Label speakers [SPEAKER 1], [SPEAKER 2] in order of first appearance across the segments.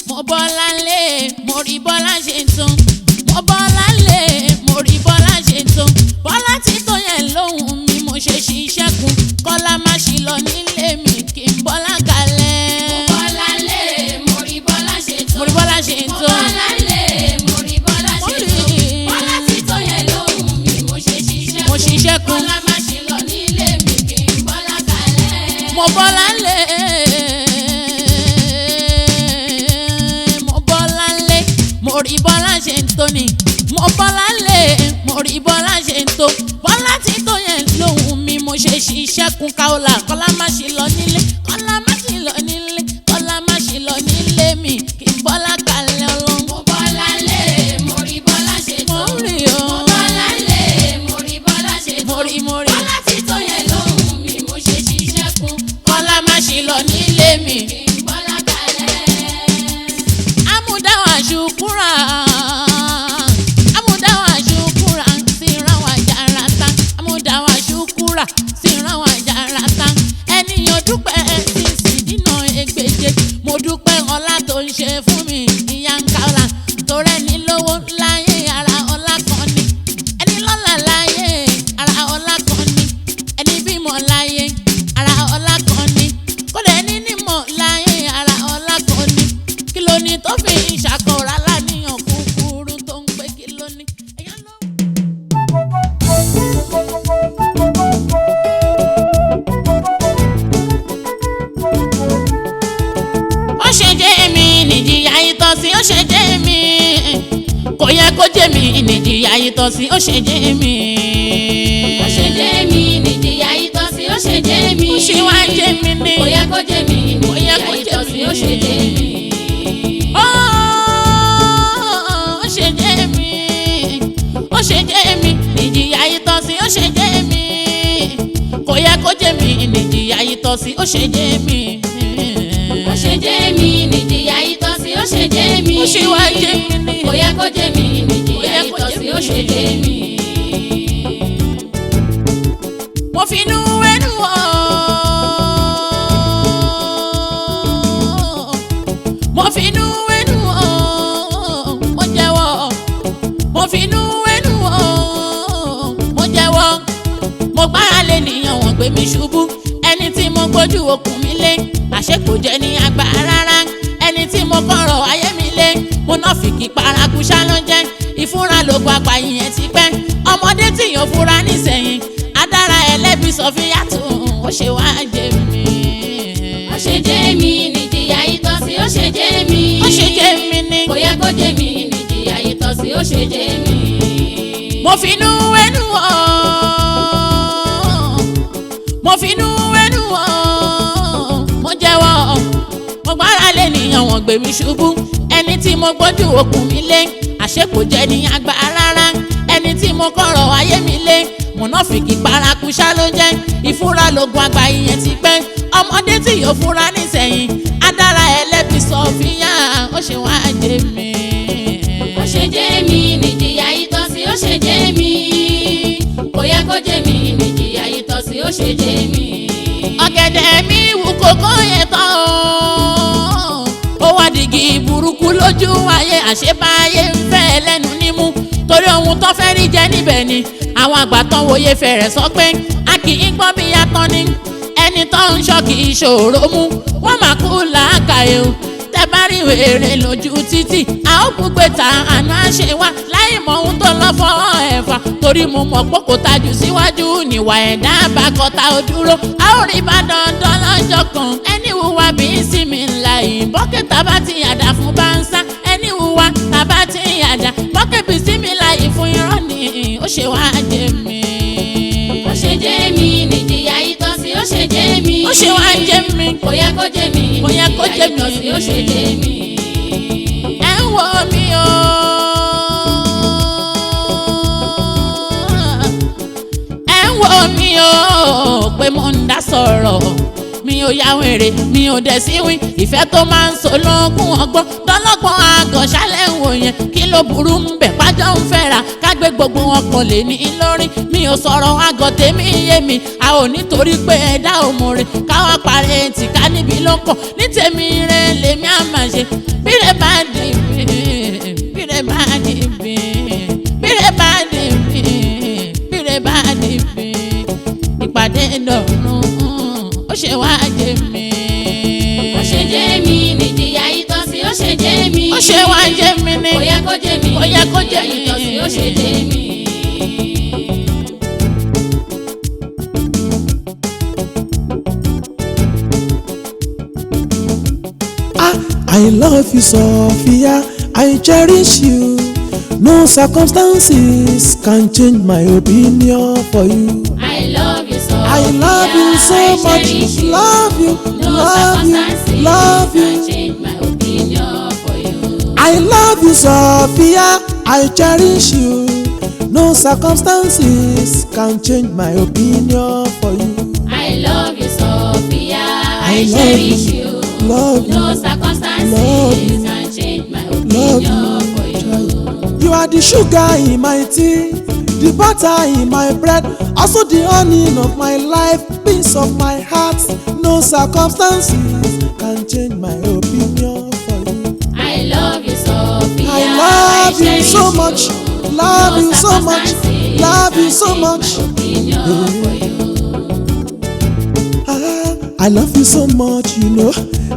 [SPEAKER 1] mo bọ́lá lé mo rí bọ́lá ṣe ń tún mo bọ́lá lé mo rí bọ́lá ṣe ń tún bọ́lá tí tó yẹn lóhùn mi mo ṣe ṣiṣẹ́ kun kọ́lá má ṣì lọ nílé mi kí n bọ́lá kalẹ̀.
[SPEAKER 2] mo bọ́lá lé mo rí bọ́lá ṣe ń tún
[SPEAKER 1] mo rí bọ́lá ṣe ń
[SPEAKER 2] mo
[SPEAKER 1] tún.
[SPEAKER 2] bọ́lá lé mo rí bọ́lá ṣe ń tún bọ́lá tí tó yẹn lóhùn mi mo ṣe ṣiṣẹ́ kun kọ́lá má ṣì lọ nílé mi kí n bọ́lá kalẹ̀.
[SPEAKER 1] mo bọ́lá lé mo rí bọ́lá ṣe ń tó ni mo bọ́lá lé mo rí bọ́lá ṣe ń tó bọ́lá tí tó yẹn lóhùn mi mo ṣe ṣiṣẹ́ kun káọ́là kọ́lá má ṣì lọ nílé kọ́lá má ṣì lọ nílé kọ́lá má ṣì lọ nílé mi kí n bọ́lá kalẹ̀ ọlọ́run.
[SPEAKER 2] mo bọ́lá lé mo rí bọ́lá ṣe ń
[SPEAKER 1] mo
[SPEAKER 2] tún
[SPEAKER 1] rí o
[SPEAKER 2] mo bọ́lá lé mo rí bọ́lá ṣe ń
[SPEAKER 1] mo
[SPEAKER 2] tún
[SPEAKER 1] rí mo rí
[SPEAKER 2] bọ́lá tí tó yẹn lóhùn mi mo ṣe ṣiṣẹ́ kun
[SPEAKER 1] kọ́lá má ṣì lọ nílé mi.
[SPEAKER 2] kí n bọ́lá kalẹ̀.
[SPEAKER 1] Amúdáwà ṣùkúrà amúdáwà ṣùkúrà sí ìrànwọ́ àjàràtà amúdáwà ṣùkúrà sí ìrànwọ́ àjàràtà ènìyàn dúpẹ́ tí sì dínà ẹgbẹ̀je mo dúpẹ́ ọlá tó ń ṣe fún mi ìyá ń kàwlà tó rẹ́ni lówó láyé ara ọlá kan ni ẹni lọ́lá láyé ara ọlá kan ni ẹni bímọ láyé ara ọlá kan ni kódà ẹni nímọ̀ láyé ara ọlá kan ni kí ló ní tó fi ìṣàkóra láníyàn kúkúrú tó ń pé kí ló ní. ó ṣe jẹ́ mi nìjìyà ìtọ́sí ó ṣe jẹ́ mi kò yẹ kó jẹ́ mi nìjìyà ìtọ́sí ó ṣe jẹ́ mi.
[SPEAKER 2] ó ṣe jẹ́ mi nìjìyà ìtọ́sí ó ṣe jẹ́ mi.
[SPEAKER 1] ó ṣe wá jẹ́ mi ní.
[SPEAKER 2] kò yẹ kó jẹ́ mi nìjìyà ìtọ́sí ó ṣe jẹ́ mi.
[SPEAKER 1] ó ṣe jẹ́ mi ó ṣe jẹ́ mi nìjìyà ìtọ́sí ó ṣe jẹ́ mi kò yẹ kó jẹ́ mi nìjìyà ìtọ́sí ó ṣe jẹ́ mi.
[SPEAKER 2] ó ṣe jẹ́ mi nìjìyà ìtọ́sí ó ṣe jẹ́ mi.
[SPEAKER 1] ó ṣe wá jẹ́ mi ní.
[SPEAKER 2] kò yẹ kó jẹ́ mi nìjìyà ìtọ́sí ó ṣe jẹ́ mi.
[SPEAKER 1] mo fi inú wẹ́nu wọ̀ mo fi inú wẹ́nu wọ̀ mo jẹ́wọ́ mo fi inú wẹ́nu wọ̀ mo jẹ́wọ́ mo gbára lé nìyàn wọ́n gbé mi ṣubú ẹni tí mo gbójú okùn mi lé àṣé kò jẹ́ ní àgbà rárá ẹni tí mo kọ̀rọ̀ ayé mi lé mo náà fi kí paraku ṣáná jẹ́ ìfúnra ló gba àgbà yìnyẹn ti pẹ́ ọmọdé tí yóò fura nísẹ̀yìn adára ẹlẹ́bi sọfíà tún ó ṣe wá jẹ́ mi.
[SPEAKER 2] ó ṣe jẹ́ mi nìjìyà ìtọ́sí ó ṣe jẹ́ mi.
[SPEAKER 1] ó ṣe jẹ́ mi ní.
[SPEAKER 2] kò yẹ kó jẹ́ mi nìjìyà ìtọ́sí ó ṣe jẹ́ mi.
[SPEAKER 1] mo fi inú wẹ́nu wọ̀ mo fi inú wẹ́nu wọ̀ mo jẹ́wọ́ mo gbára lé nìyàn wọ́n gbé mi ṣubú ẹni tí mo gbójú okùn mi lé àṣé kò jẹ́ ní àgbà rárá ẹni tí mo kọ̀rọ̀ ayé mi lé mùnáfìkì paraku ṣá ló jẹ́ ìfúra lógun àgbà ìyẹn ti pẹ́ ọmọdé tí yóò fura nísẹ̀yìn adára ẹlẹ́bi sọfíà ó ṣe wá jẹ́ mi.
[SPEAKER 2] ó ṣe jẹ́ mi nìjìyà ìtọ́sí ó ṣe jẹ́ mi. kò yẹ kó jẹ́ mi nìjìyà ìtọ́sí ó ṣe jẹ́ mi.
[SPEAKER 1] ọ̀gẹ̀dẹ̀ mi wù kókó yẹn tán ó wá dìgì burúkú lójú ayé àṣebáyé ń fẹ́ lẹ́nu nímú torí ohun tó fẹ́ rí jẹ níbẹ̀ ni àwọn àgbà tán wòye fẹ̀rẹ̀ sọ pé a kì í gbọ́ bí atán ni ẹni tó ń ṣọ́ kì í ṣòro mú wọ́n máa kú làákàyè o tẹ́ bá rí wèrè lójú títì a ó gbúgbé ta àná àṣẹ wa láì mọ ohun tó lọ fọ́ ẹ̀fà torí mo mọ̀ pé kò tajú síwájú níwà ẹ̀dá àbákọ́ta ò dúró a ó rí bá dandan lọ́jọ́ kan ẹni hùwà bí ìsinmi ńlá yìí bọ́kẹ́tà bá ti yàdá fún báńsá ẹni hùwà tàbá ti yàdá bọ́kẹ́ bí ìsinmi ńlá yìí fún irọ́ ni ó ṣe wá jẹ́ mi.
[SPEAKER 2] ó ṣe jẹ́ mi nìjìyà ìtọ́sí ó ṣe jẹ́ mi.
[SPEAKER 1] ó ṣe wá jẹ́ mi.
[SPEAKER 2] kò yẹ kó jẹ́ mi
[SPEAKER 1] kò yẹ kó jẹ́ mi.
[SPEAKER 2] nìjìyà ìtọ́sí ó ṣe jẹ́ mi.
[SPEAKER 1] ẹ ń wo mi o. ẹ ń wo mi o pé mo ń dá sọ̀rọ̀ mi ò ya wèrè mi ò dẹ̀ sí wí ìfẹ́ tó máa ń so lógún ọgbọ́n tọ́lọ́gbọ́n àgàn ṣálẹ̀ ń wò yẹn kí ló burú ń bẹ̀ pàjọ́ ń fẹ́ra kágbé gbogbo wọn kò lè ní lórí mi ò sọ̀rọ̀ àgàn tèmi yé mi a ò nítorí pé ẹ̀dá òmùrè káwá parẹ́ tì ká níbi ló kàn ní tèmi rẹ̀ lèmi á máa ṣe
[SPEAKER 3] I love you, Sophia. I cherish you. No circumstances can change my opinion for you.
[SPEAKER 2] I love you so.
[SPEAKER 3] I love you so
[SPEAKER 2] I
[SPEAKER 3] much.
[SPEAKER 2] cherish you.
[SPEAKER 3] Love you,
[SPEAKER 2] No
[SPEAKER 3] love you,
[SPEAKER 2] circumstances
[SPEAKER 3] love
[SPEAKER 2] can
[SPEAKER 3] you.
[SPEAKER 2] change my opinion for you.
[SPEAKER 3] I love you, Sophia. I cherish you. No circumstances can change my opinion for you.
[SPEAKER 2] I love you, Sophia. I
[SPEAKER 3] love
[SPEAKER 2] cherish
[SPEAKER 3] you.
[SPEAKER 2] you.
[SPEAKER 3] Love
[SPEAKER 2] No
[SPEAKER 3] you,
[SPEAKER 2] circumstances
[SPEAKER 3] Love you.
[SPEAKER 2] can change my
[SPEAKER 3] love
[SPEAKER 2] opinion for
[SPEAKER 3] you.
[SPEAKER 2] you.
[SPEAKER 3] You are the sugar in my tea, the butter in my bread, also the honey of my life, peace of my heart. No circumstances can change my opinion for you.
[SPEAKER 2] I love you, Sophia.
[SPEAKER 3] I love you
[SPEAKER 2] cherish
[SPEAKER 3] so much. Love
[SPEAKER 2] No
[SPEAKER 3] you so much.
[SPEAKER 2] circumstances
[SPEAKER 3] Love you
[SPEAKER 2] can
[SPEAKER 3] so
[SPEAKER 2] change
[SPEAKER 3] much.
[SPEAKER 2] my opinion for you.
[SPEAKER 3] I love you so much, you know.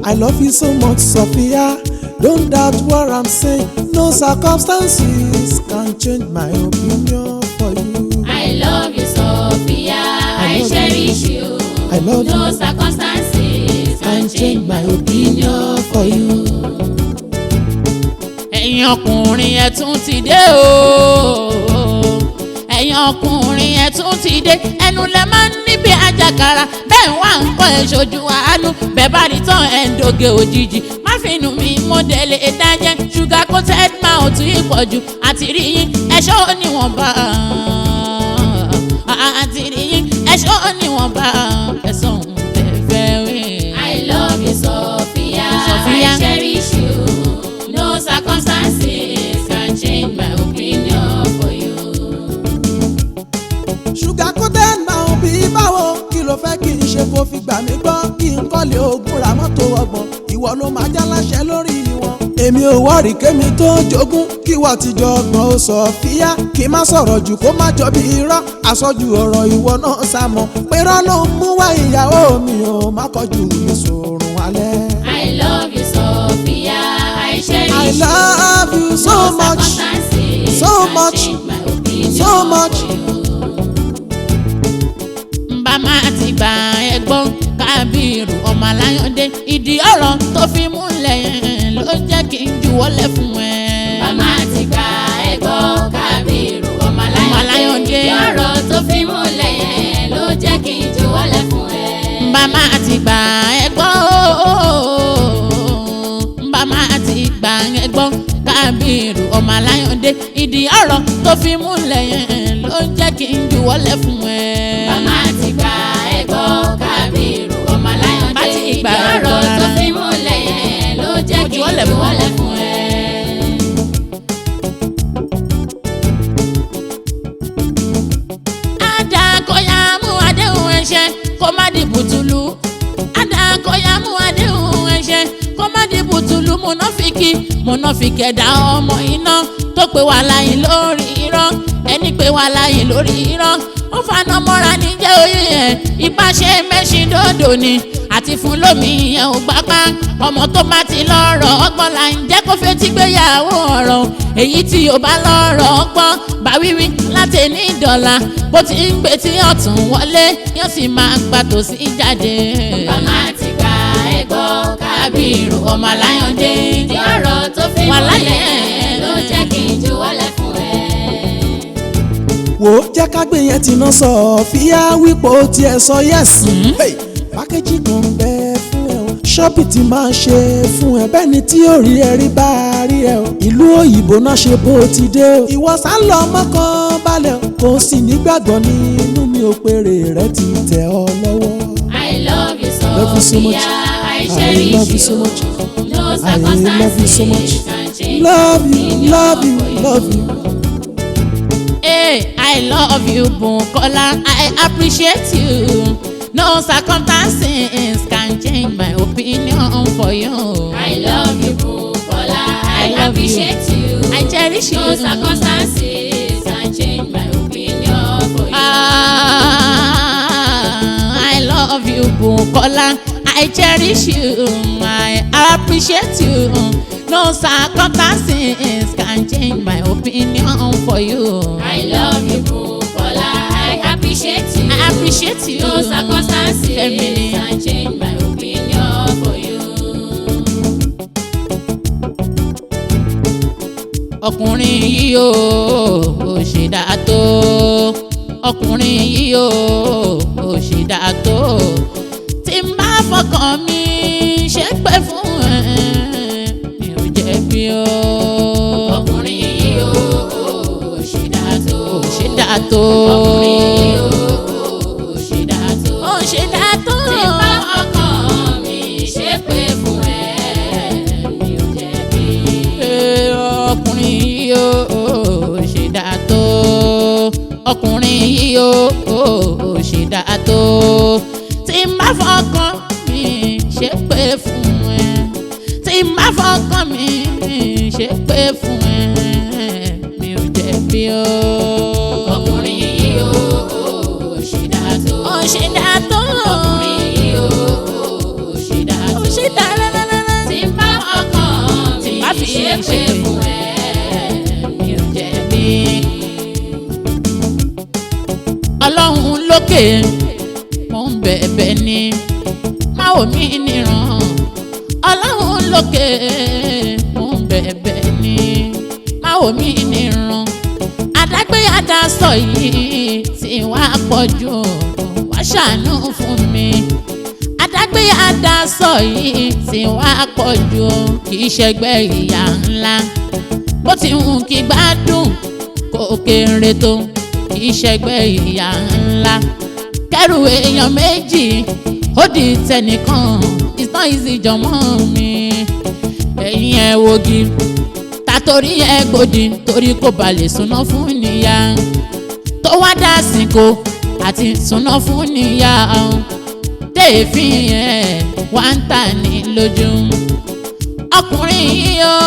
[SPEAKER 3] I love you so much, Sophia. Don't doubt what I'm saying. No circumstances can change my opinion for you.
[SPEAKER 2] I love you, Sophia. I
[SPEAKER 3] love
[SPEAKER 2] cherish you.
[SPEAKER 3] I love
[SPEAKER 2] No
[SPEAKER 3] you.
[SPEAKER 2] circumstances
[SPEAKER 3] Can change my opinion for you.
[SPEAKER 1] ẹ̀yin ọkùnrin ẹ̀ tún ti dé o. ẹ̀yin ọkùnrin ẹ̀ tún ti dé. ẹnu lẹ máa ń níbi àjàkàrà bẹ́ẹ̀ wá ń kọ́ ẹ̀ ṣojú àánú bẹ́ẹ̀ bá rí tán ẹ̀ ń doge òjijì. má finú mi mọ́dẹ̀lẹ̀ dájẹ́ sugar coated mouth ìpọ̀jù àti rí yín ẹ̀ṣọ́ níwọ̀nba. àti rí yín ẹ̀ṣọ́ níwọ̀nba ẹ̀sán tẹ̀fẹ́ wí.
[SPEAKER 2] I love you, Sophia.
[SPEAKER 1] Sophia.
[SPEAKER 2] I cherish you. No circumstances can change my opinion for you.
[SPEAKER 3] Sugar coated máa bí báwo kí ló fẹ́ kí n ṣe kó fi gbà mí gbọ́ kí n kọ́lé ogún ra mọ́tò ọgbọ̀n ìwọ ló máa já láṣẹ lórí wọn. èmi ò wọ́ọ̀rì kémi tó jogún kí wọ́n ti jọ ọgbọ̀n ó Sofia kí n má sọ̀rọ̀ jù kó má jọ bí irọ́ àsọjù ọ̀rọ̀ ìwọ náà sá mọ́ pérọ́ ló ń mú wá ìyàwó mi ò má kọjú mi sòrùn alẹ́.
[SPEAKER 2] I love you, Sophia. I cherish
[SPEAKER 3] I
[SPEAKER 2] you.
[SPEAKER 3] love you so
[SPEAKER 2] No
[SPEAKER 3] much,
[SPEAKER 2] circumstances
[SPEAKER 3] so
[SPEAKER 2] can
[SPEAKER 3] much,
[SPEAKER 2] change my opinion
[SPEAKER 3] so much.
[SPEAKER 2] for you.
[SPEAKER 1] bá máa ti gbà ẹ gbọ́ Kábírù ọmọ Aláyọ̀dé ìdí ọ̀rọ̀ tó fi múlẹ̀ ló jẹ́ kí n juwọ́lẹ̀ fún ẹ.
[SPEAKER 2] Màmá ti gba ẹ̀gbọ́ Kábírù ọmọ
[SPEAKER 1] Aláyọ̀dé.
[SPEAKER 2] Aláyọ̀dé. Ọ̀rọ̀ tó fi múlẹ̀ yẹn ló jẹ́ kí n juwọ́lẹ̀ fún ẹ.
[SPEAKER 1] bá máa ti gbà ẹ gbọ́ bá máa ti gbà ẹ gbọ́ Kábírù ọmọ Aláyọ̀dé ìdí ọ̀rọ̀ tó fi múlẹ̀ ló jẹ́ kí n juwọ́lẹ̀ fún ẹ.
[SPEAKER 2] Màmá ti gba ẹ̀gbọ́ Kábírù ọmọ
[SPEAKER 1] Bá ti
[SPEAKER 2] Aláyọ̀dé.
[SPEAKER 1] gbà
[SPEAKER 2] Ìdí
[SPEAKER 1] ẹ̀gbọ́
[SPEAKER 2] ọ̀rọ̀ tó
[SPEAKER 1] rárá.
[SPEAKER 2] fi múlẹ̀ yẹn ló jẹ́ kí n
[SPEAKER 1] juwọ́lẹ̀ fún ẹ.
[SPEAKER 2] juwọ́lẹ̀ fún ẹ.
[SPEAKER 1] Adakọ̀yàmú àdéhùn ẹ̀ṣẹ̀ kó má di bùtùlù. Adakọ̀yàmú àdéhùn ẹ̀ṣẹ̀ kó má di bùtùlù. Mùnáfíkì ẹ̀dá ọmọ iná tó pe wà láyé lórí irọ́. Ẹni pé wà láyé lórí irọ́. Ó faná mọ́ra níjẹ́ oyè ẹ̀. Ìpàṣẹ mẹ́ṣin dòdò ni àti fún lómi ìyẹn ò gbápá. Ọmọ tó bá ti lọ́rọ̀ ọgbọ́n là ń jẹ́ kó fetí gbéyàwó ọ̀rọ̀. Èyí tí ò bá lọ́rọ̀ ọgbọ́n bá wíwí láti ní ìdọ̀la. Bó ti ń gbé tí ọ̀tún wọlé yóò sì máa gbà tòsí jáde.
[SPEAKER 2] Màmá ti gba ẹ̀gbọ́ Kábírù ọmọ Aláyọ̀dé. Ìdí ọ̀rọ̀ tó fi
[SPEAKER 1] Wà
[SPEAKER 2] múlẹ̀
[SPEAKER 1] láyé.
[SPEAKER 2] yẹn ló jẹ́ kí n juwọ́lẹ̀ fún ẹ.
[SPEAKER 3] wò ó jẹ́ ká gbé yẹn ti ná Sofia wípé ó tiẹ̀ sọ yẹ́sì. pákéjì kan bẹ́ẹ̀ fún ẹ o ṣọ́ọ̀bì tí máa ṣe fún ẹ bẹ́ẹ̀ ni tí ò rí ẹ rí bá a rí ẹ o ìlú òyìnbó náà ṣe bó ti dé o ìwọ sá lọ mọ́kàn balẹ̀ o kò sì nígbàgbọ́ nínú mi ò péré rẹ ti tẹ̀ ọ́ lọ́wọ́.
[SPEAKER 2] I love you,
[SPEAKER 3] Love you so much.
[SPEAKER 2] Sophia. I
[SPEAKER 3] I
[SPEAKER 2] cherish
[SPEAKER 3] love you so much.
[SPEAKER 2] No
[SPEAKER 3] I love you so much.
[SPEAKER 2] circumstances can change
[SPEAKER 3] Love
[SPEAKER 2] my
[SPEAKER 3] you,
[SPEAKER 2] opinion
[SPEAKER 3] love you,
[SPEAKER 2] for
[SPEAKER 3] love you.
[SPEAKER 1] Hey, I love you, Bunkola. I appreciate you. No circumstances can change my opinion for you.
[SPEAKER 2] I love you, Bukola. I
[SPEAKER 1] love you.
[SPEAKER 2] appreciate you.
[SPEAKER 1] I cherish you.
[SPEAKER 2] No circumstances can change my opinion for you.
[SPEAKER 1] I love you, Bunkola. I cherish you. I appreciate you. No circumstances can change my opinion for you.
[SPEAKER 2] I love you, Bukola. I appreciate you.
[SPEAKER 1] I appreciate you.
[SPEAKER 2] No circumstances
[SPEAKER 1] Family.
[SPEAKER 2] can change my opinion for you.
[SPEAKER 1] ọkùnrin yìí ó ṣe dáa tó ọkùnrin yìí ó ṣe dáa tó tí n bá fọkàn mi ṣe pé fún ẹ mi ò jẹ̀bi o.
[SPEAKER 2] ọkùnrin yìí ó ṣe dáa tó
[SPEAKER 1] ṣe dáa tó
[SPEAKER 2] ọkùnrin yìí ó ṣe dáa tó
[SPEAKER 1] ṣe dáa tó
[SPEAKER 2] tí n bá fọkàn mi ṣe pé fún ẹ mi ò jẹ̀bi.
[SPEAKER 1] ọkùnrin yìí ó ṣe dáa tó ọkùnrin yìí ó ṣe dáa tó tí n bá fọkàn mi ṣe pé fún ẹ tí n bá fọkàn mi ṣe pé fún ẹ mi ò jẹ̀bi o.
[SPEAKER 2] ọkùnrin yìí ó ṣe dáa tó
[SPEAKER 1] ṣe dáa tó
[SPEAKER 2] ọkùnrin yìí ó ṣe dáa tó
[SPEAKER 1] ṣe dáa lálálálá
[SPEAKER 2] tí n bá fọkàn
[SPEAKER 1] tí n
[SPEAKER 2] mi
[SPEAKER 1] bá fi
[SPEAKER 2] ṣe pé fún ẹ mi ò jẹ̀bi.
[SPEAKER 1] ọlọ́run lókè mo ń bẹ̀bẹ̀ ni má wò mí níran ọlọ́run lókè mo ń bẹ̀bẹ̀ ni má wò mí níran àdágbé àdásọ yìí tí wàá pọ̀ jù wá ṣàánú fún mi àdágbé àdásọ yìí tí wàá pọ̀ jù kì í ṣẹgbẹ́ ìyá ńlá bó ti hù kí gbádùn kó kéré tó kì í ṣẹgbẹ́ ìyá ńlá kẹrù èèyàn méjì ó di tẹnìkan it's not easy jọmọ mi ẹ̀yin ẹ̀ wogi ta torí ẹ̀ gbòdì torí kò bá lè súná fún níyà tó wá dásìkò àti súná fún níyà téèfín ẹ̀ wá ń tà ní lójú ọkùnrin yìí ó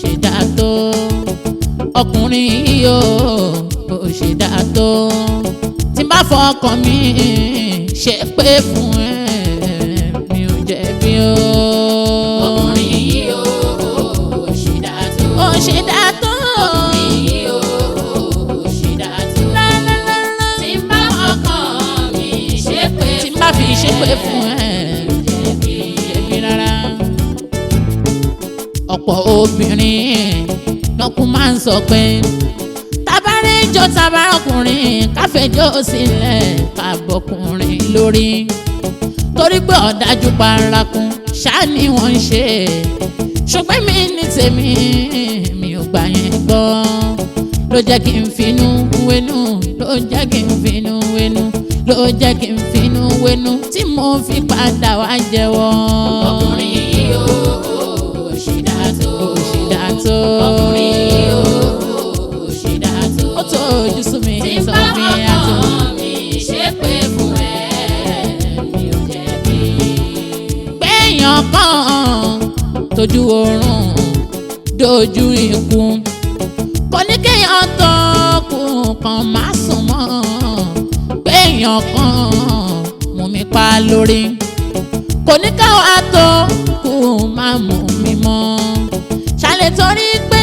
[SPEAKER 1] ṣe dáa tó ọkùnrin yìí ó ṣe dáa tó tí n bá fọkàn mi ṣe pé fún ẹ mi ò jẹ̀bi o.
[SPEAKER 2] ọkùnrin yìí ó ṣe dáa tó
[SPEAKER 1] ṣe dáa tó
[SPEAKER 2] ọkùnrin yìí ó ṣe dáa tó tí n bá fọkàn mi ṣe pé
[SPEAKER 1] tí n bá fi ṣe pé fún ẹ
[SPEAKER 2] jẹ̀bi.
[SPEAKER 1] jẹ̀bi rárá. ọ̀pọ̀ obìnrin lọ́kùn máa ń sọ pé tabarẹ́jọ́ tabarọ́kùnrin káfẹ́jọ́ sílẹ̀ kábọ̀kùnrin lórí torí pé ọ̀dájú parakun ṣáà ni wọ́n ń ṣe ṣùgbọ́n mi ní tèmi mi ò gbà yẹn gbọ́ ló jẹ́ kí n finú wénú ló jẹ́ kí n finú wénú ló jẹ́ kí n finú wénú tí mo fi padà wá jẹ́wọ́.
[SPEAKER 2] ọkùnrin yìí ó ṣe dáa tó
[SPEAKER 1] ṣe dáa tó
[SPEAKER 2] ọkùnrin yìí ó ṣe dáa tó
[SPEAKER 1] ó tó ojú sú mi
[SPEAKER 2] tí n
[SPEAKER 1] sọ
[SPEAKER 2] bá
[SPEAKER 1] mi àtò.
[SPEAKER 2] fọkàn mi ṣe pé fún ẹ mi ò jẹ̀bi.
[SPEAKER 1] péèyàn kan tójú oorun dojú ikú kò ní kéèyàn tó kù kan má sùn mọ́ péèyàn kan mú mi pa lórí kò ní káwa tó kù má mú mi mọ́ ṣàlẹ̀ torí pé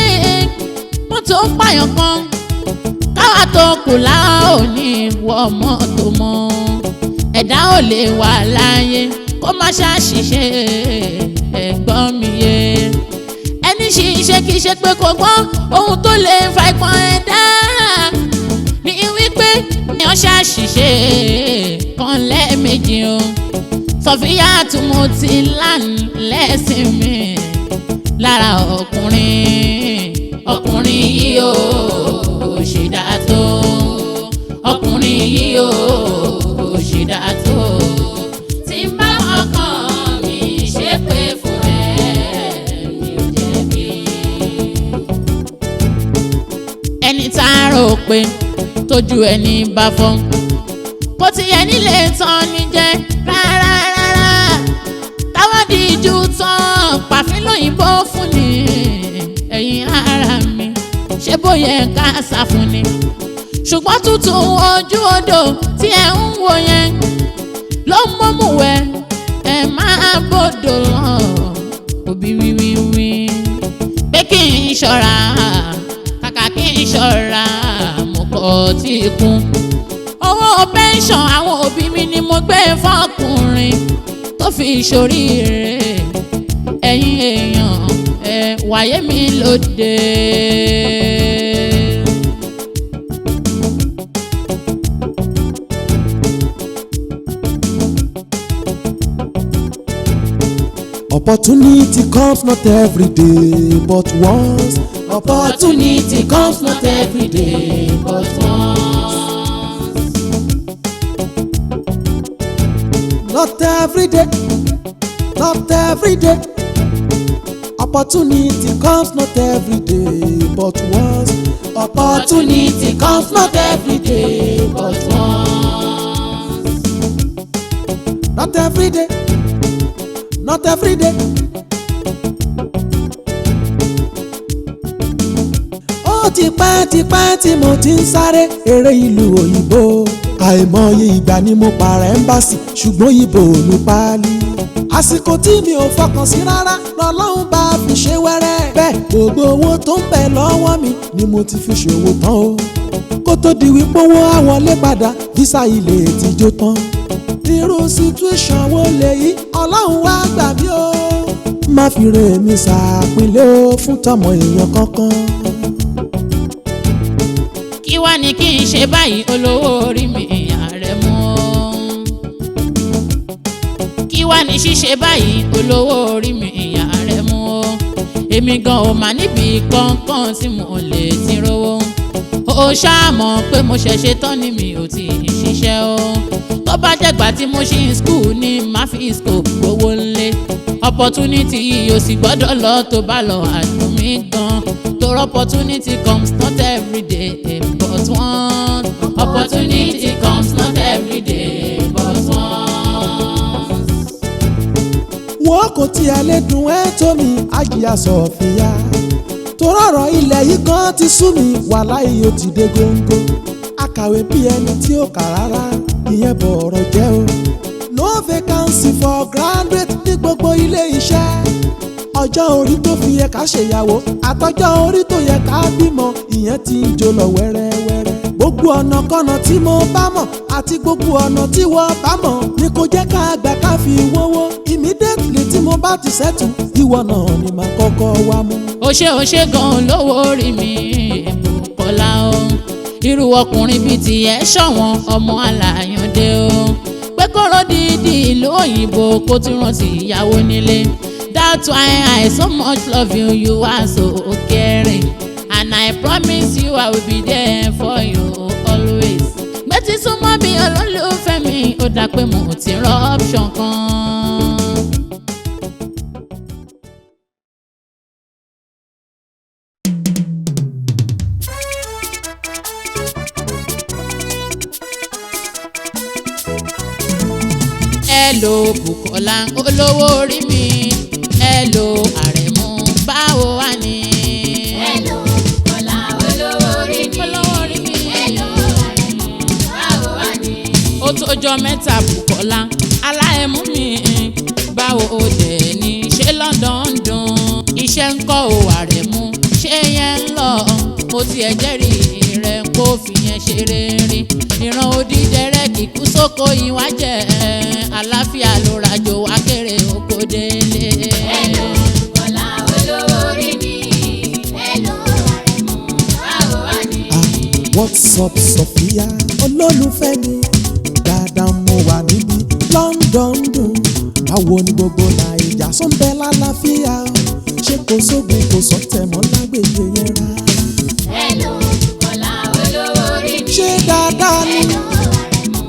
[SPEAKER 1] mọ́tò pààyàn kan káwa tó kù láà ò ní wọ mọ́tò mọ́ ẹ̀dá ò lè wà láyé kó má ṣàṣìṣe ẹ̀gbọ́n mi yé ẹni ṣiṣẹ́ kì í ṣe pé kò gbọ́ ohun tó lè fa ìpọ́n ẹ̀dá ní wípé èèyàn ṣàṣìṣe kan lẹ́ẹ̀mejì o Sofia tún mo ti lẹ́sìn mi lára ọkùnrin yìí ó ṣe dáa tó ọkùnrin yìí ó ṣe dáa tó
[SPEAKER 2] tí n bá fọkàn mi ṣe pé fún ẹ mi ò jẹ̀bi.
[SPEAKER 1] ẹni tá a rò pé tójú ẹni bá fọ́ kò tiẹ̀ nílé tán ní jẹ́ rárá táwọn díjú tán pàfin lóyìnbó fún ni ẹ̀yin ara mi ṣé bóyá ká sá fún ni ṣùgbọ́n tútù ojú odò tí ẹ ń wò yẹn ló ń mọ́mú wẹ ẹ máa bọ́dọ̀ lọ òbí wíwíwí pé kí n ṣọ́ra kàkà kí n ṣọ́ra mo kọ́ tí kún owó pẹ́ńsọ̀n àwọn òbí mi ni mo gbé fọ́kùnrin tó fi ṣoríire ẹ̀yin èèyàn ẹ wáyé mi lóde.
[SPEAKER 3] Opportunity comes not every day, but once.
[SPEAKER 1] Opportunity comes not every day, but once.
[SPEAKER 3] Not every day, not every day. Opportunity comes not every day, but once.
[SPEAKER 1] Opportunity comes not every day, but once.
[SPEAKER 3] Not every day, not every day. Ó ti pẹ́ tí mo ti ń sáré eré ìlú òyìnbó. Àìmọye ìgbà ni mo pààrọ̀ ẹ́mbásì ṣùgbọ́n ìbò ló páálí. Àsìkò tí mi ò fọkàn sí rárá lọ́lọ́run bá fi ṣe wẹ́rẹ́. Bẹ́ẹ̀ gbogbo owó tó ń bẹ lọ́wọ́ mi ni mo ti fi ṣòwò tán o. Kó tó di wípé owó á wọlé padà físà ilé ti jó tán. Irú situation wo lèyí ọlọ́run wá gbà mí o. Má fi re mi ṣàpínlẹ̀ o fún tọmọ èèyàn kankan.
[SPEAKER 1] Kí wá ní kí n ṣe báyìí olówó orí mi ìyá rẹ̀ mú. Kí wá ní ṣíṣe báyìí olówó orí mi ìyá rẹ̀ mú. Èmi gan ò mà níbi kankan tí mo lè ti rówó. Ó ṣàmọ̀ pé mo ṣẹ̀ṣẹ̀ tán ni mi ò tí ì ṣiṣẹ́ o. Tó bá jẹ́gbà tí mo ṣì ń school ni màá fi scope gbowó ńlé. Opportunity yìí ò sì gbọ́dọ̀ lọ tó bá lọ àdùn mí gan. Torí opportunity comes not every day but once. Opportunity comes not every day but once.
[SPEAKER 3] Wo kò tiẹ̀ lè dùn ẹ́ tó mi Àjíà Sọ̀fíà. Torí ọ̀rọ̀ ilẹ̀ yìí gan ti sú mi wàláhì ó ti dé góńgó. Akàwé bí ẹni tí ó kà rárá ìyẹn bọ̀ ọ̀rọ̀ jẹ́ o. No vacancy for graduate ní gbogbo ilé iṣẹ́. Ọjọ́ orí tó fi yẹ ká ṣèyàwó àtọjọ́ orí tó yẹ ká bímọ ìyẹn ti ń jó lọ wẹ́rẹ́wẹ́rẹ́. Gbogbo ọ̀nà kọ́nà tí mo bá mọ̀ àti gbogbo ọ̀nà tí wọ́n bá mọ̀ ni kò jẹ́ ká gbà ká fi wówó. Immediately tí mo bá ti ṣẹ́tù ìwọ náà ni màá kọ́kọ́ wá mú.
[SPEAKER 1] Ó ṣe gan lówó orí mi Bùkọ́lá o. Irú ọkùnrin bíi tiẹ̀ ṣọ̀wọ́n ọmọ aláyàndé o. Pé kóró dídì ìlú òyìnbó kó tún rántí ìyàwó nílé. That's why I so much love you, you are so caring. And I promise you I will be there for you always. Gbẹ́tí súnmọ́ bí olólùfẹ́ mi, ó dà pé mo ti rọ option kan. Hello Bùkọ́lá olówó orí mi. Hello Àrẹ̀mú báwo wà ní.
[SPEAKER 2] Hello Bùkọ́lá olówó orí mi.
[SPEAKER 1] Olówó orí mi.
[SPEAKER 2] Hello Àrẹ̀mú báwo wà ní.
[SPEAKER 1] Ó tójọ́ mẹ́ta Bùkọ́lá aláẹ̀mú mi. Báwo o dẹ̀ ní ṣé London ń dùn. Iṣẹ́ ń kọ́ o Àrẹ̀mú ṣé yẹn ń lọ. Mo tiẹ̀ jẹ́rìí rẹ̀ kó fi yẹn ṣeré rí. Ìran odídẹrẹ́ kíkú sóko ìwà jẹ́ àlàáfíà ló rajo wá kéré oko délé.
[SPEAKER 2] Hello Bùkọ́lá olówó orí mi. Hello Àrẹ̀mú báwo wà ní.
[SPEAKER 3] What's up Sọ̀fíà olólùfẹ́ mi dáadáa mo wà níbi London dùn. Báwo ni gbogbo Naija sọ́nbẹ́ lálàáfíà ṣé kò sógun kò sọ́tẹ̀ mọ́ lágbègbè yẹn rárá.
[SPEAKER 2] Hello Bùkọ́lá olówó orí mi.
[SPEAKER 3] Ṣé dáadáa ni.
[SPEAKER 2] Hello Àrẹ̀mú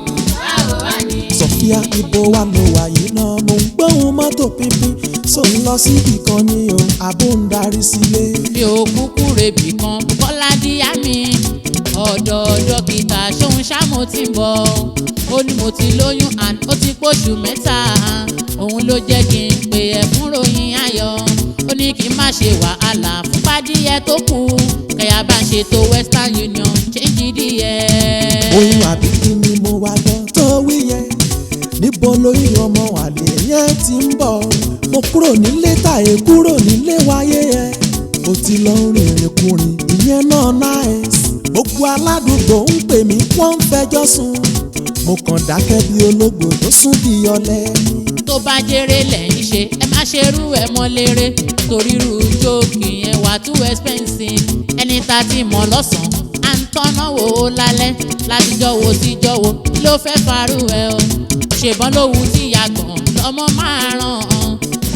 [SPEAKER 2] báwo wà ní.
[SPEAKER 3] Sọ̀fíà ibo wa ló wà yìí náà mo ń gbóhùn mọ́tò pínpín so ń lọ síbì kan ní o àbó ń darí sílé.
[SPEAKER 1] Mi ò kúkú rebì kan Bùkọ́lá díyá mi. Ọ̀dọ̀ dókítà ṣóun ṣámo ti ń bọ̀. Ó ní mo ti lóyún and ó ti pòṣù mẹ́ta. Òun ló jẹ́ kí n pè ẹ́ fún ròyìn ayọ̀. Ó ní kí n má ṣe wàhálà fún pádìyẹ tó kù. Kẹ̀yà bá ń ṣètò Western Union change díẹ̀.
[SPEAKER 3] Oyún àbíkí ni mo wá gbọ́ tó wí yẹn. Níbo lóyún ọmọ àlè yẹn ti ń bọ̀. Mo kúrò nílé tàyè kúrò nílé wáyé yẹn. Ó ti lọ rìnrìn kùnrin ìyẹn náà nice. Gbogbo aládùúgbò ń pè mí wọ́n ń fẹjọ́ sùn. Mo kàn dákẹ́ bí ológbò tó sún di ọ̀lẹ.
[SPEAKER 1] Tó bá jèrè lẹ̀ ń ṣe ẹ má ṣerú ẹ̀ mọ́ léré torí irú jókì yẹn wà too expensive ẹni tá ti mọ̀ lọ́sàn-án à ń tọ́nà wò ó lálẹ́ látijọ́ wo tíjọ́ wo ló fẹ́ farú ẹ̀ o ṣèbọn lówù tí yàgàn lọ́mọ máa ràn án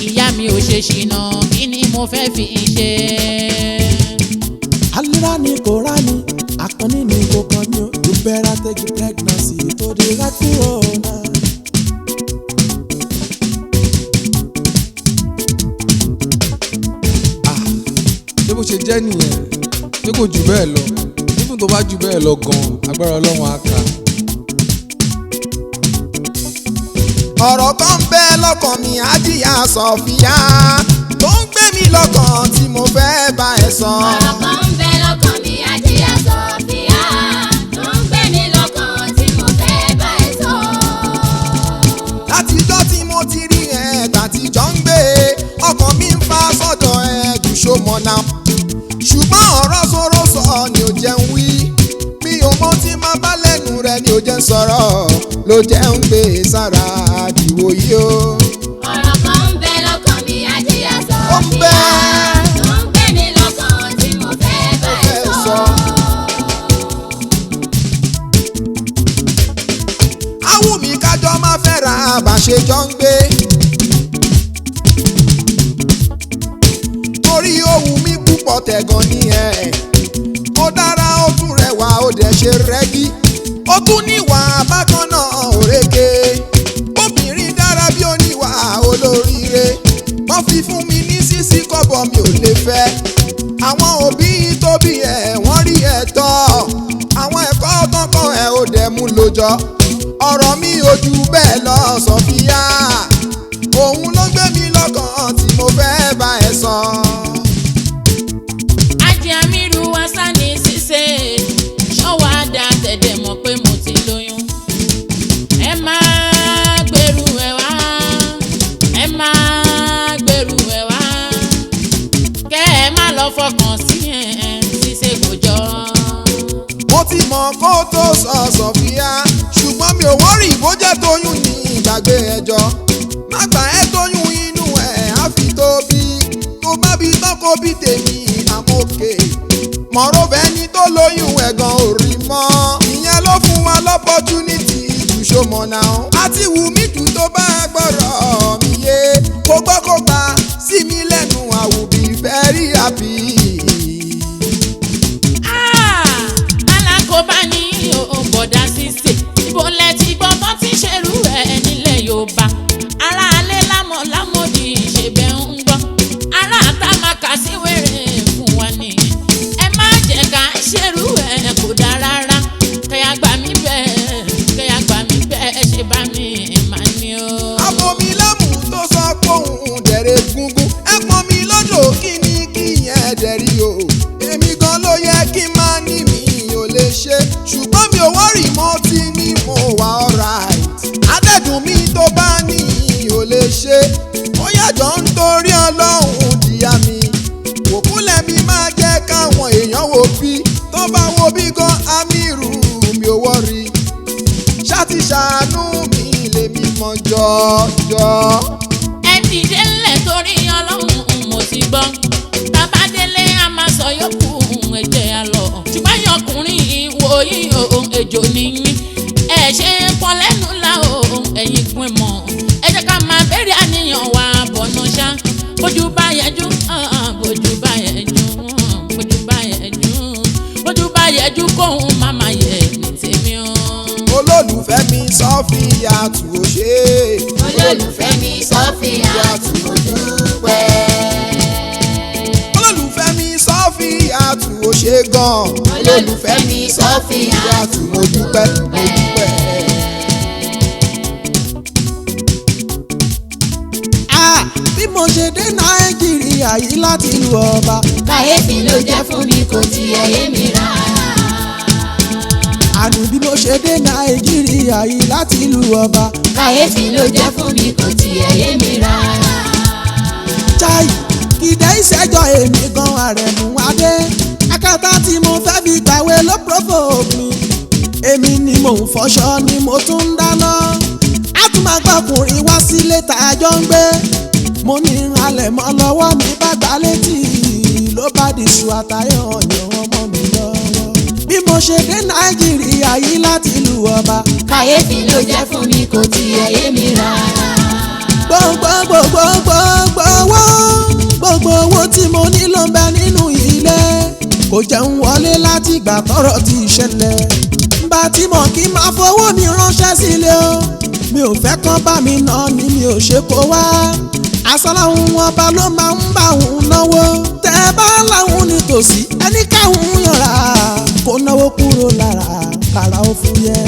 [SPEAKER 1] ìyá mi ò ṣe ṣìnà kí ni mo fẹ́ fi ṣe.
[SPEAKER 3] alira ni kò rá ni akọni ni kò kàn ní o you better take the pregnancy to the right owner.
[SPEAKER 4] ṣé bó ṣe jẹ́ nìyẹn ṣé kò jù bẹ́ẹ̀ lọ nígbà tó bá jù bẹ́ẹ̀ lọ gan-an agbára ọlọ́run á kà.
[SPEAKER 5] ọ̀rọ̀ kan bẹ lọ́kàn mi Hajiya Sofia tó ń gbé mi lọ́kàn tí mo fẹ́ bá ẹ sọ.
[SPEAKER 2] ọ̀rọ̀ kan ń bẹ lọ́kàn mi Hajiya Sofia tó ń gbé mi lọ́kàn tí mo fẹ́ bá ẹ sọ.
[SPEAKER 5] látijọ́ tí mo ti rí ẹ tàtijọ́ ń gbé ọkàn mi ń fa sọ́dọ̀ ẹ jù ṣó mọ̀ náà ṣùgbọ́n ọ̀rọ̀ sọ̀rọ̀ sọ ni ò jẹun wí mi ò mọ tí máa bá lẹ́nu rẹ ni ò jẹ́ sọ̀rọ̀ ló jẹ́ ń gbé sára àdìwò yìí o.
[SPEAKER 2] ọ̀rọ̀ kan ń bẹ lọ́kàn mi Hajiya
[SPEAKER 5] ó ń bẹ
[SPEAKER 2] Sofia tó ń gbé mi lọ́kàn tí mo fẹ́ bá ẹ sọ.
[SPEAKER 5] áwù mi kájọ máa fẹ́ ra bàṣẹ jọ ń gbé. torí ohun mi púpọ̀ tẹ̀gàn ní ẹ̀ ó dára ó tún rẹwà ó dẹ̀ ṣe rẹ́gí ó tún níwà bákan náà òrèké obìnrin dára bí oníwà olóríire wọ́n fi fún mi ní sísí kọ́bọ̀ mi ò lè fẹ́ àwọn òbí tó bí ẹ̀ wọ́n rí ẹ̀ tọ́ àwọn ẹ̀kọ́ tọ́kọ̀ ẹ̀ ó dẹ̀ mú lójọ́ ọ̀rọ̀ mi ò jù bẹ́ẹ̀ lọ Sofia òun ló gbé mi lọ́kàn tí mo fẹ́ bá ẹ sọ.
[SPEAKER 1] Ajiamiru Wasani ṣiṣe ṣọ́wọ́ àdá tẹ̀dẹ̀ mọ̀ pé mo ti lóyún. ẹ máa gbèrú ẹ̀ wá ẹ máa gbèrú ẹ̀ wá kẹ́ ẹ má lọ fọkàn sí ẹ̀ ṣiṣe kò jọ.
[SPEAKER 5] mo ti mọ̀ kó tó sọ Sofia ṣùgbọ́n mi ò wọ́rì bó jẹ́ tóyún ní ìgbàgbé ẹjọ́ má gbà ẹ́ tóyún inú ẹ̀ á fi tóbi tó bá bí tọ́kọ bí tèmi àmókè mọ̀rọ̀ bẹ́ni tó lóyún ẹ̀gàn ò rí mọ́ ìyẹn ló fún wa lọ́pọ́túnítì ìṣòmọ̀ náà àti wù mí jù tó bá gbọ́rọ̀ mi yé kó gbọ́ kó gbà sí mi lẹ́nu I will be very happy.
[SPEAKER 1] alákòóbá ní bọ̀dá ṣíṣe ibo lẹ ti gbọ́ tó ti ṣerú ẹ̀ nílẹ̀ Yorùbá aráalé lámọ̀ lámọ̀dì ìṣèbẹ̀ ń gbọ́ ará àtàmàkà sí wèrè fún wa ni ẹ má jẹ́ ká ṣerú ẹ̀ kò dá rárá kẹ́yà gbà mí bẹ́ẹ̀ ṣe bá mi má ní o.
[SPEAKER 5] àbomi lámù tó sọ pé òun dẹ̀rẹ̀ gungun ẹ̀pọ̀n mi lọ́dọ̀ kí ni kí yẹn dẹ̀rí o èmi gan ló yẹ kí n máa ní mi ò lè ṣe ṣùgbọ́n mi ò wọ́rì mọ́ tí ní mo wà alright adẹ́dùn mi tó bá ní ò lè ṣe ó yàjọ́ ń torí Ọlọ́run dìyà mi òkúlẹ̀ mi máa jẹ́ káwọn èèyàn wo bí tó bá wo bí gan Amiru mi ò wọ́rì ṣáàtì ṣàánú mi lèmi mọ̀ jọjọ.
[SPEAKER 1] ẹ dìde ńlẹ̀ torí Ọlọ́run mo ti gbọ́ bàbá délé a máa sọ yòókù ẹ̀jẹ̀ àlọ́ ṣùgbọ́n ọkùnrin ìwòyí ejò nìyí ẹ ṣe pọn lẹ́nu la ẹ̀yin pin mọ́ ẹ jẹ́ ká máa bẹ̀rẹ̀ àníyàn wa bọ̀nà ṣá bójú bá yẹjú bójú bá yẹjú bójú bá yẹjú bójú bá yẹjú kóhun má máa yẹ ní tèmi o.
[SPEAKER 5] olólùfẹ́ mi Sofia tù ó ṣe é.
[SPEAKER 2] olólùfẹ́ mi Sofia tù ó dúpẹ́.
[SPEAKER 5] olólùfẹ́ mi Sofia tù ó ṣe gan.
[SPEAKER 2] olólùfẹ́ mi Sofia
[SPEAKER 5] tù mo dúpẹ́ mo dúpẹ́.
[SPEAKER 3] bí mo ṣe dé Nàìjíríà yìí láti ìlú ọba.
[SPEAKER 2] kàyéfì ló jẹ́ fún mi kò tiẹ̀ yé mi rárá.
[SPEAKER 3] àní bí mo ṣe dé Nàìjíríà yìí láti ìlú ọba.
[SPEAKER 2] kàyéfì ló jẹ́ fún mi kò tiẹ̀ yé mi rárá.
[SPEAKER 3] chai kìdẹ́ ìṣẹ́jọ́ èmi gan Àrẹ̀mú Adé akátá tí mo fẹ́ fi gbàwé ló provoke mi èmi ni mò ń fọṣọ ni mo tún ń dáná á tún máa gbọ́kùnrin wá sílé tá a jọ ń gbé mo ní alẹ̀ mọ́ lọ́wọ́ mi bá gbá létí ló bá di ṣu àtayọ̀ ọ̀yàn ọmọ mi lọ́wọ́. bí mo ṣe dé Nàìjíríà yìí láti ìlú ọba.
[SPEAKER 2] kàyéfì ló jẹ́ fún mi kò tiẹ̀ yé mi rárá.
[SPEAKER 3] gbogbo owó tí mo ní ló ń bẹ nínú ilé kò jẹun wọlé láti ìgbà tọ́rọ̀ ti ṣẹlẹ̀. bá tí mo kí máa fowó mi ránṣẹ́ sílé o mi ò fẹ́ kán bá mi ná ni mi ò ṣe kó wá. àsọláhùn ọba ló máa ń bá òun náwó. tẹ́ bá láwọn nítòsí ẹni káwọn yànra kó náwó kúrò lára kára ó fúyẹ́.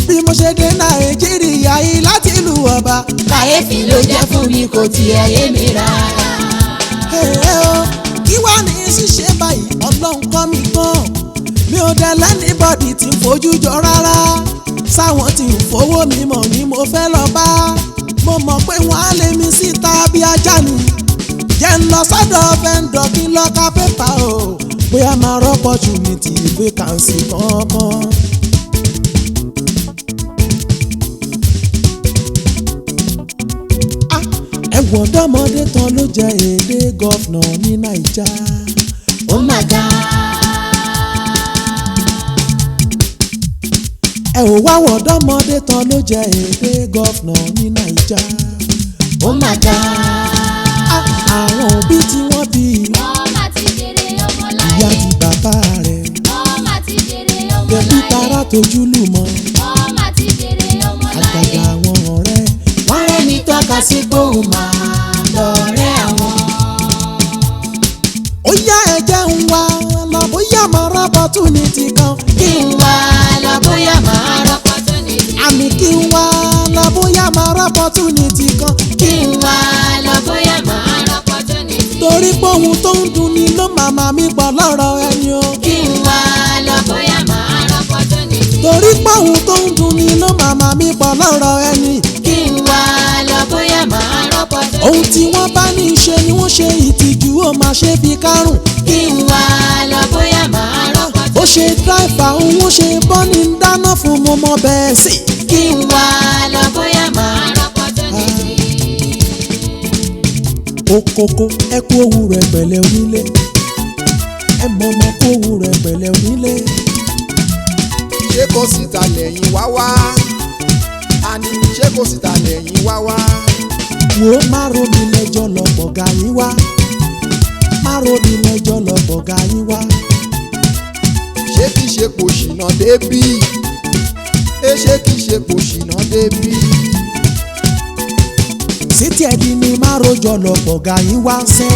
[SPEAKER 3] bí mo ṣe dé Nàìjíríà yìí láti ìlú ọba.
[SPEAKER 2] kàyéfì ló jẹ́ fún mi kò tiẹ̀ yé mi rárá.
[SPEAKER 3] kí wàá ní ṣíṣe báyìí ọlọ́run kọ́ mi gan. mi ò dẹ̀ lẹ́nìbọ̀dì tí ń fojú jọ rárá. sáwọn tí ń fowó mi mọ̀ ni mo fẹ́ lọ bá. mo mọ̀ pé wọ́n á lé mi síta bí ajá ni. jẹ́ ń lọ sọ́dọ̀ fẹ́ńdọ̀ kí n lọ ka pépà o. bóyá máa rọ́pọ̀ jù mí tí ìwé kàǹsì kankan. ẹ̀wọ̀n ọ̀dọ́mọdé tán ló jẹ èdè gọ́fìnà ní Naija.
[SPEAKER 2] ó mà ga.
[SPEAKER 3] ẹ ò wá wọ̀ ọ̀dọ́mọdé tán ló jẹ èdè gọ́fìnà ní Naija.
[SPEAKER 2] ó mà ga.
[SPEAKER 3] àwọn òbí tí wọ́n bí
[SPEAKER 2] wọ́n má ti jèrè ọmọ láyé.
[SPEAKER 3] ìyá ti bàbá rẹ̀
[SPEAKER 2] wọ́n má ti jèrè ọmọ
[SPEAKER 3] tẹ̀bí
[SPEAKER 2] láyé.
[SPEAKER 3] tará tójú lù mọ́.
[SPEAKER 2] wọ́n má ti jèrè ọmọ láyé.
[SPEAKER 3] àgàgà àwọn ọ̀rẹ́
[SPEAKER 2] wọ́n rẹ́ni tọ́ka sí gbóhùn máa lọ́rẹ́ àwọn.
[SPEAKER 3] ó yá ẹ̀jẹ̀ ń wá lọ bóyá máa rọ́bọ̀ tún ní ti kan.
[SPEAKER 2] kí n wá lọ bóyá máa rọ́pọ̀ tó ní ti.
[SPEAKER 3] àmì kí n wá lọ bóyá máa rọ́bọ̀ tún ní ti kan.
[SPEAKER 2] kí n wá lọ bóyá máa rọ́pọ̀ tó ní ti.
[SPEAKER 3] torí pé ohun tó ń dùn ni ló màmá mi pọ̀ lọ́rọ̀ ẹni o.
[SPEAKER 2] kí n wá lọ bóyá máa rọ́pọ̀ tó ní ti.
[SPEAKER 3] torí pé ohun tó ń dùn ni ló màmá mi pọ̀ lọ́rọ̀ ẹni.
[SPEAKER 2] kí n wá lọ bóyá máa rọ́pọ̀ tó ní ti.
[SPEAKER 3] ohun tí wọ́n bá ní í ṣe ni wọ́n ṣe ìtìjú ó máa ṣe fi kárùn.
[SPEAKER 2] kí n wá lọ bóyá máa rọ́pọ̀ tó
[SPEAKER 3] ó
[SPEAKER 2] ní ti.
[SPEAKER 3] ṣe dráìfà òun ó ṣe bọ́ni ń dáná fún mo mọ bẹ́ẹ̀ sí.
[SPEAKER 2] kí n wá lọ bóyá máa rọ́pọ̀ tó ní ti.
[SPEAKER 3] okoko ẹ kú òwúrọ̀ ẹ̀pẹ̀lẹ́ onílé ẹ mọ̀ ọmọ kú òwúrọ̀ ẹ̀pẹ̀lẹ́ onílé.
[SPEAKER 5] ṣé kò síta lẹ́yìn wá wá àní ṣé kò síta lẹ́yìn wá wá.
[SPEAKER 3] wo má romi lẹ́jọ́ lọ́pọ̀ ga yín wá má romi lẹ́jọ́ lọ́pọ̀ ga yín wá.
[SPEAKER 5] ṣé kìí ṣe kò ṣìnà débí ṣé kìí ṣe kò ṣìnà débí.
[SPEAKER 3] sétí ẹ̀dí ni má rojọ́ lọ́pọ̀ ga yín wá sẹ́.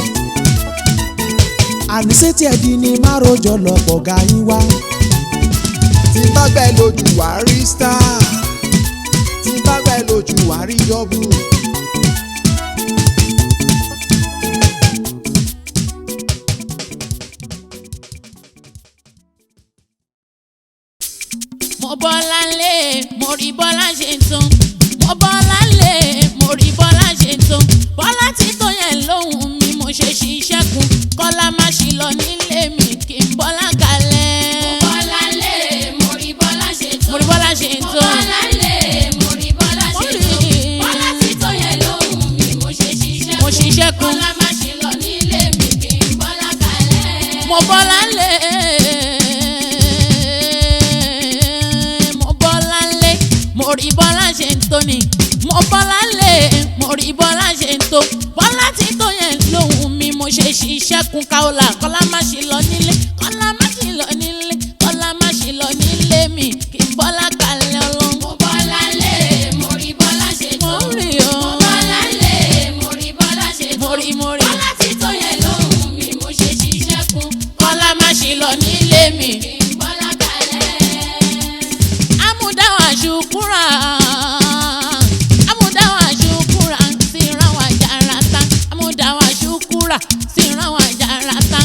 [SPEAKER 3] àní sétí ẹ̀dí ni má rojọ́ lọ́pọ̀ ga yín wá.
[SPEAKER 5] tí bá gbẹ́ lójú wá rí star tí bá gbẹ́ lójú wá rí dọ́bù.
[SPEAKER 1] mo bọ́lá lé mo rí bọ́lá ṣe ń tún mo bọ́lá lé mo rí bọ́lá ṣe ń tún bọ́lá tí tó yẹn lóhùn mi mo ṣe ṣiṣẹ́ kun kọ́lá má ṣì lọ nílé mi kí n bọ́lá kalẹ̀.
[SPEAKER 2] mo bọ́lá lé mo rí bọ́lá ṣe tó.
[SPEAKER 1] mo rí bọ́lá ṣe ń
[SPEAKER 2] mo
[SPEAKER 1] tún.
[SPEAKER 2] bọ́lá lé mo rí bọ́lá ṣe tó. bọ́lá tí tó yẹ lóhùn mi mo ṣe ṣiṣẹ́ kun.
[SPEAKER 1] mo ṣiṣẹ́ kun.
[SPEAKER 2] kọ́lá má ṣe lọ nílé mi kí n bọ́lá kalẹ̀.
[SPEAKER 1] mo bọ́lá lé mo bọ́lá lé mo rí bọ́lá ṣe ń tó ni mo bọ́lá lé mo rí bọ́lá ṣe ń tó bọ́lá tí tó yẹn lóhùn mi mo ṣe ṣiṣẹ́ kun káwọ́lá kọ́lá má ṣe lọ nílé kọ́lá má ṣe lọ nílé kọ́lá má ṣe lọ nílé mi kí n bọ́lá kalẹ̀ ọlọ́run.
[SPEAKER 2] mo bọ́lá lé mo rí bọ́lá ṣe tó.
[SPEAKER 1] mo rí o
[SPEAKER 2] mo bọ́lá lé mo rí bọ́lá ṣe tó.
[SPEAKER 1] mo rí mo rí
[SPEAKER 2] bọ́lá tí tó yẹ lóhùn mi mo ṣe ṣiṣẹ́ kun.
[SPEAKER 1] kọ́lá má ṣe lọ nílé mi.
[SPEAKER 2] kí n bọ́lá kalẹ̀.
[SPEAKER 1] Amúdáwà ṣùkúrà amúdáwà ṣùkúrà sí ìrànwọ́ àjàràtà amúdáwà ṣùkúrà sí ìrànwọ́ àjàràtà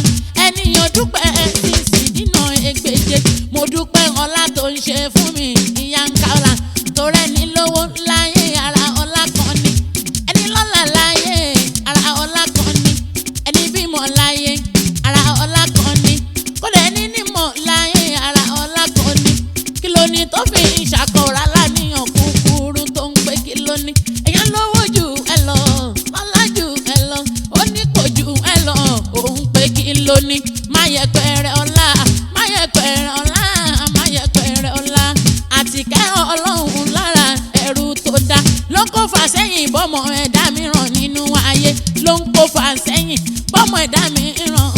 [SPEAKER 1] ẹnìyàn dúpẹ́ tí sì dínà ẹgbẹ́jẹ mo dúpẹ́ ọlá tó ń ṣe fún mi ìyá ń kàwlà torí ẹni lówó láyé ara ọlá kan ni ẹni lọ́lá láyé ara ọlá kan ni ẹni bímọ láyé ara ọlá kan ni kódà ẹni nímọ̀ láyé ara ọlá kan ni kí ló ní tó fi ìṣàkóra láníyàn kúkúrú tó ń pé kí ló ní èèyàn lówó jù ẹ lọ lọ́lá jù ẹ fà sẹ́yìn bọ́mọ ẹ̀dá mi ràn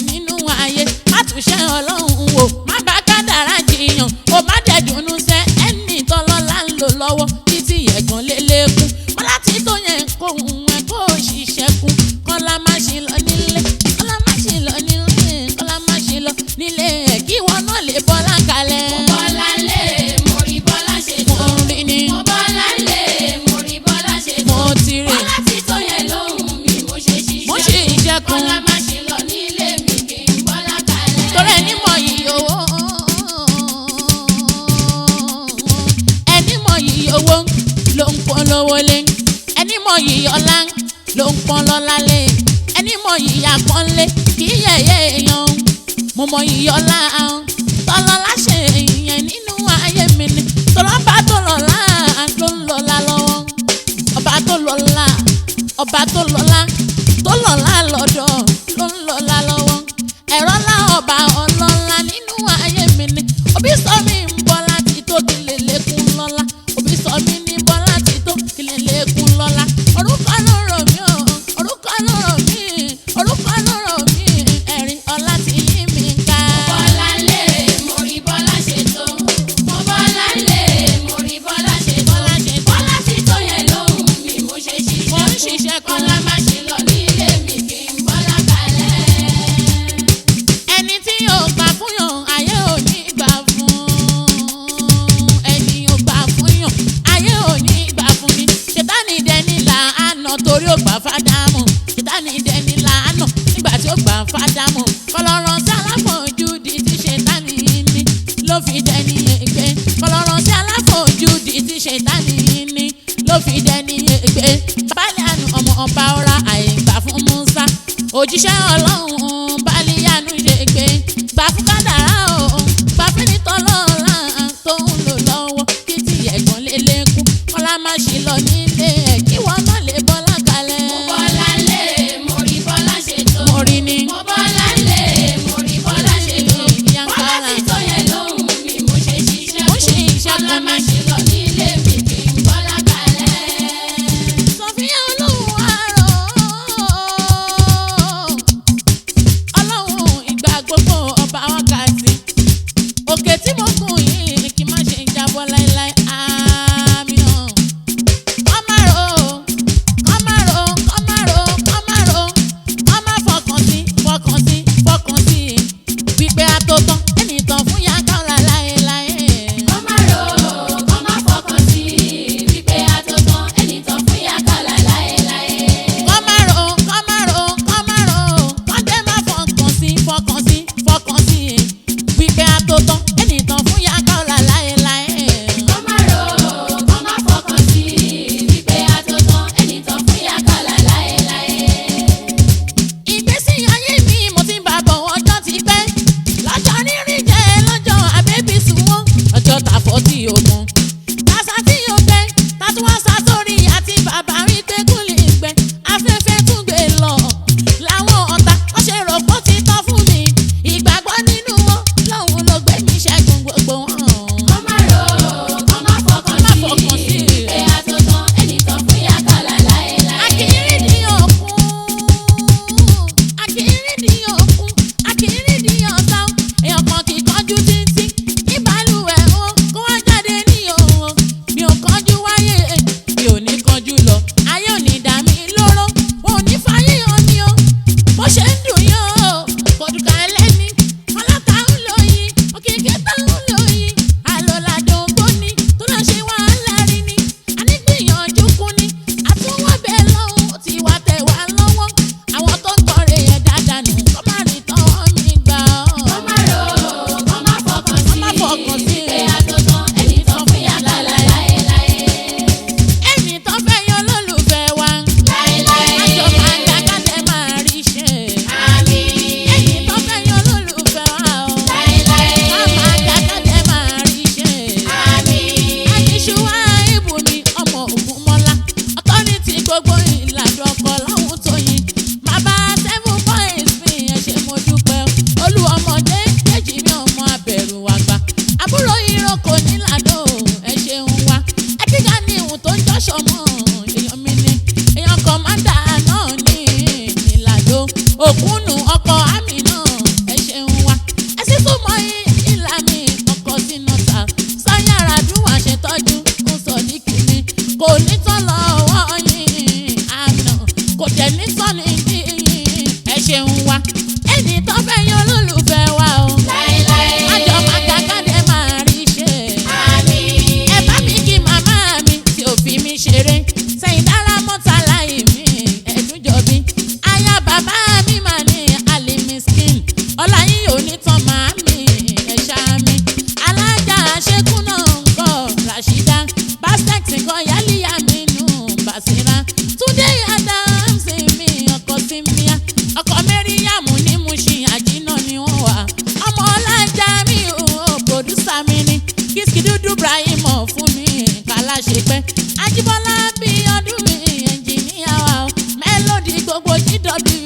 [SPEAKER 1] nínú ayé má túnṣe ọlọ́run wò má bá kádàrá jiyàn ó má dẹ̀dùnú sẹ́ ẹni tọ́lọ́lá ń lò lọ́wọ́ títí ẹ̀gàn lélẹ́kùn bọ́lá tí tó yẹn kó òun ẹ̀ kó òṣìṣẹ́ kún kọ́lá má ṣe lọ nílé kọ́lá má ṣe lọ nílé kọ́lá má ṣe lọ nílé ẹ̀ kí wọn náà lè bọ́lá kalẹ̀.
[SPEAKER 2] mo bọ́lá lé mo rí bọ́lá ṣe tó.
[SPEAKER 1] mo rí ni
[SPEAKER 2] mo bọ́lá lé mo rí bọ́lá ṣe tó.
[SPEAKER 1] mo ti rí
[SPEAKER 2] bọ́lá tí tó yẹ lóhùn mi mo ṣe
[SPEAKER 1] mo ṣe
[SPEAKER 2] ṣiṣẹ́.
[SPEAKER 1] iṣẹ́ kun
[SPEAKER 2] bọ́lá má ṣe lọ nílé mi kì í bọ́lá kalẹ̀.
[SPEAKER 1] torí ẹni mọ yìí owó ẹni mọ yìí owó ló ń pọn lówó lé ẹni mọ yìí ọlá ló ń pọn lọ́lá lé ẹni mọ yìí àpọ́nlé kì í yẹ̀yẹ́ èèyàn mo mọ yìí ọlá tọ́lọ́lá ṣe èèyàn nínú ayé mi ni tọ́lọ́ba tó lọ́lá ló ń lọ́lá lọ́wọ́ ọba tó lọ́lá ọba tó lọ́lá tó lọ́lá lọ́dọ̀ ló ń lọ́lá lọ́wọ́ ẹ̀rọ lá ọba ọlọ́lá nínú ayé mi ni òbí sọ mi ń bọ́ láti tó kí lè lékún lọ́lá òbí sọ mi ní bọ́ láti tó kí lè lékún lọ́lá orúkọ ló rọ̀ mí o orúkọ ló rọ̀ mí orúkọ ló rọ̀ mí ẹ̀rín ọlá ti yí mi ká.
[SPEAKER 2] mo bọ́lá lé mo rí bọ́lá ṣe tó. mo bọ́lá lé mo rí bọ́lá ṣe tó. bọ́lá tí tó yẹ lóhùn mi mo ṣe
[SPEAKER 1] mo ń ṣiṣẹ́ kun.
[SPEAKER 2] bọ́lá má ṣe lọ nílé mi kì í bọ́lá kalẹ̀.
[SPEAKER 1] ẹni tí yóò gbà fún yàn ayé ò ní gbà fún ẹni yóò gbà fún yàn ayé ò ní gbà fún ni ṣètánì dẹni làánà torí ó gbà fádámù ṣètánì dẹni làánà nígbà tí ó gbà fádámù kọlọ́rọ̀ sí aláfọ̀ọ́jú di ti ṣètánì ní ló fi dẹni ègbé kọlọ́rọ̀ sí aláfọ̀ọ́jú di ti ṣètánì ní ló fi dẹni ègbé baálé àánú ọmọ ọba ọ̀ra àìgbà fún Musa òjíṣẹ́ ọlọ́run bálíyànú ṣe gbé gbà fún kádàrá o gbà fún nítọ́lọ́ọ̀lá tó ń lò lọ́wọ́ títí ẹ̀gbọ́n lélẹ́kùn kọ́lá má ṣe lọ nílé ẹ̀ kí wọ́n má lè bọ́lá kalẹ̀.
[SPEAKER 2] mo bọ́lá lé mo rí bọ́lá ṣe tó.
[SPEAKER 1] mo rí ni
[SPEAKER 2] mo bọ́lá lé mo rí bọ́lá ṣe tó.
[SPEAKER 1] ìyá ń
[SPEAKER 2] bọ́lá
[SPEAKER 1] kára
[SPEAKER 2] tí tó yẹ lóhùn mi mo ṣe ṣiṣẹ́
[SPEAKER 1] mo ṣe iṣẹ́
[SPEAKER 2] bọ́lá
[SPEAKER 1] kan
[SPEAKER 2] má
[SPEAKER 1] ní.
[SPEAKER 2] ṣe lọ nílé mi kì í bọ́lá kalẹ̀.
[SPEAKER 1] Sọfíà olóhùn àrò ṣe ń wá ẹni tó fẹ́ yan olólùfẹ́ wa o.
[SPEAKER 2] láéláé.
[SPEAKER 1] àjọ máa kàkàdé máa rí ṣe.
[SPEAKER 2] àmín.
[SPEAKER 1] ẹ bá mi kí màmá mi tí ò fi mi ṣeré sẹ́yìn dára mọ́ta láì mí ẹ̀dúnjọ́bí. aya bàbá mi mà ní alimiskin ọláyín ò ní tán màá mi ẹ̀ṣá mi. alájà ṣẹ́kù náà ń kọ́ rashida basket kan yálìyá mi nù basira. túndé adams mi ọkọ̀ sí mi ọkọ̀ mẹ́ríyàmù ní Mushin àjínà ni wọ́n wà. ọmọ ọlájà mi ò pòdúsà mi ní kìsì dúdú Ibrahim fún mi kàlá ṣe pẹ́. Ajíbọ́lá bí ọdún mi ẹnjìníà wa o Melody gbogbo GW